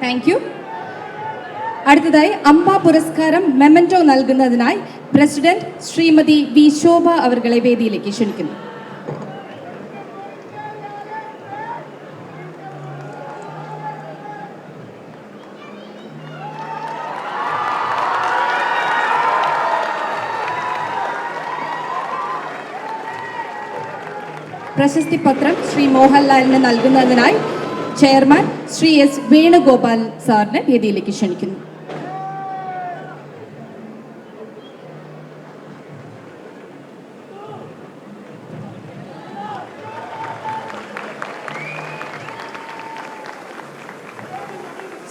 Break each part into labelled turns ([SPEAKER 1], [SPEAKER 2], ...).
[SPEAKER 1] Thank you. അടുത്തതായി അംബ പുരസ്കാരം memento നൽകുന്നതിനായി പ്രസിഡന്റ് ശ്രീമതി വി ശോഭ അവർകളെ വേദിയിലേക്ക് ക്ഷണിക്കുന്നു. പ്രശസ്തി പത്രം ശ്രീ മോഹൻലാലിന് നൽകുന്നതിനായി ചെയർമാൻ ശ്രീ എസ് വേണുഗോപാൽ സാറിനെ വേദിയിലേക്ക് ക്ഷണിക്കുന്നു.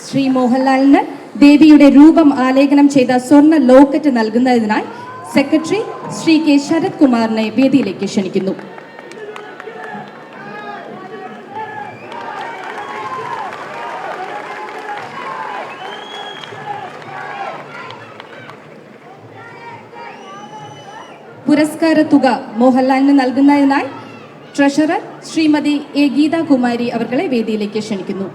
[SPEAKER 1] ശ്രീ മോഹൻലാലിന് ദേവിയുടെ രൂപം ആലേഖനം ചെയ്ത സ്വർണ്ണ ലോക്കറ്റ് നൽകുന്നതിനായി സെക്രട്ടറി ശ്രീ കെ ശരത് കുമാറിനെ വേദിയിലേക്ക് ക്ഷണിക്കുന്നു. പുരസ്കാര തുക മോഹൻലാലിന് നൽകുന്നതിനായി ട്രഷറർ ശ്രീമതി എ ഗീതാകുമാരി അവർകളെ വേദിയിലേക്ക് ക്ഷണിക്കുന്നു.